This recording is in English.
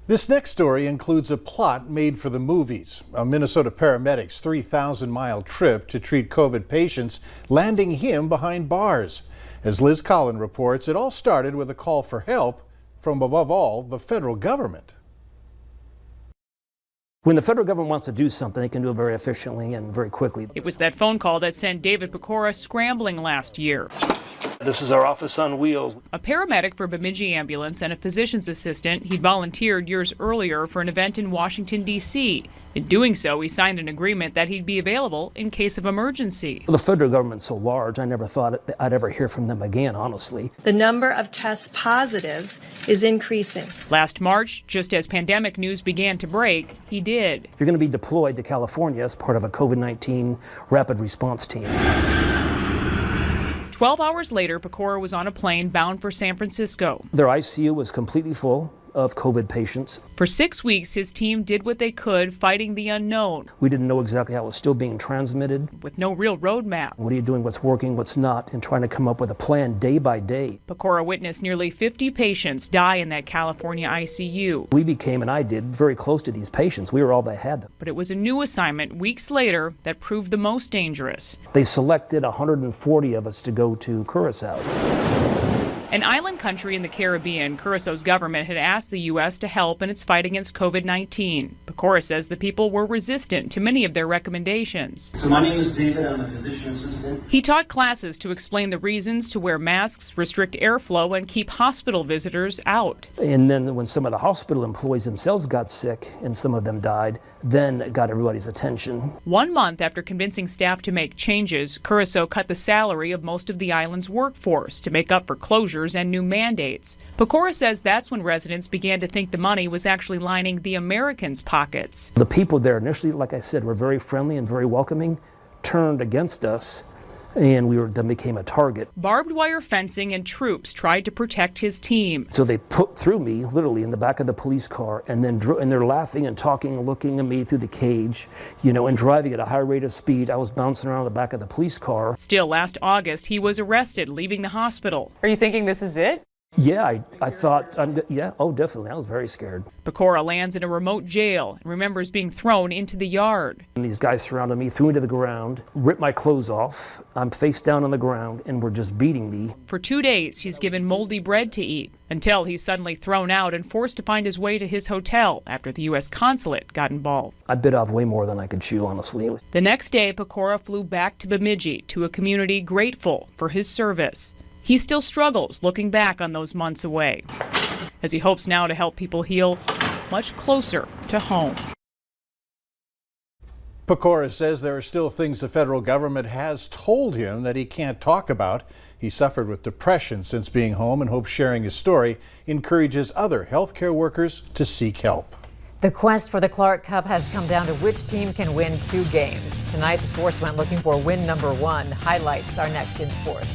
This next story includes a plot made for the movies. A Minnesota paramedic's 3,000-mile trip to treat COVID patients, landing him behind bars. As Liz Collin reports, it all started with a call for help from, above all, the federal government. When the federal government wants to do something, they can do it very efficiently and very quickly. It was that phone call that sent David Pecora scrambling last year. This is our office on wheels. A paramedic for Bemidji Ambulance and a physician's assistant, he'd volunteered years earlier for an event in Washington, D.C. In doing so, he signed an agreement that he'd be available in case of emergency. The federal government's so large, I never thought I'd ever hear from them again, honestly. The number of test positives is increasing. Last March, just as pandemic news began to break, he did. You're going to be deployed to California as part of a COVID-19 rapid response team. 12 hours later, Pecora was on a plane bound for San Francisco. Their ICU was completely full of COVID patients. For 6 weeks, his team did what they could, fighting the unknown. We didn't know exactly how it was still being transmitted. With no real roadmap. What are you doing, what's working, what's not, and trying to come up with a plan day by day. Pecora witnessed nearly 50 patients die in that California ICU. We became, and I did, very close to these patients. We were all that had them. But it was a new assignment weeks later that proved the most dangerous. They selected 140 of us to go to Curacao. An island country in the Caribbean, Curaçao's government had asked the U.S. to help in its fight against COVID-19. Pecora says the people were resistant to many of their recommendations. So my name is David, I'm a physician assistant. He taught classes to explain the reasons to wear masks, restrict airflow, and keep hospital visitors out. And then when some of the hospital employees themselves got sick, and some of them died, then it got everybody's attention. 1 month after convincing staff to make changes, Curaçao cut the salary of most of the island's workforce to make up for closures and new mandates. Pecora says that's when residents began to think the money was actually lining the Americans' pockets. The people there initially, like I said, were very friendly and very welcoming, turned against us, and we then became a target. Barbed wire fencing and troops tried to protect his team. So they threw me literally in the back of the police car, and then and they're laughing and talking and looking at me through the cage, and driving at a high rate of speed. I was bouncing around the back of the police car. Still, last August, he was arrested, leaving the hospital. Are you thinking this is it? Yeah, I thought, oh, definitely. I was very scared. Pecora lands in a remote jail and remembers being thrown into the yard. And these guys surrounded me, threw me to the ground, ripped my clothes off. I'm face down on the ground, and were just beating me. For 2 days, he's given moldy bread to eat, until he's suddenly thrown out and forced to find his way to his hotel after the U.S. consulate got involved. I bit off way more than I could chew, honestly. The next day, Pecora flew back to Bemidji, to a community grateful for his service. He still struggles looking back on those months away, as he hopes now to help people heal much closer to home. Pecora says there are still things the federal government has told him that he can't talk about. He suffered with depression since being home and hopes sharing his story encourages other healthcare workers to seek help. The quest for the Clark Cup has come down to which team can win 2 games. Tonight, the Force went looking for win number 1. Highlights are next in sports.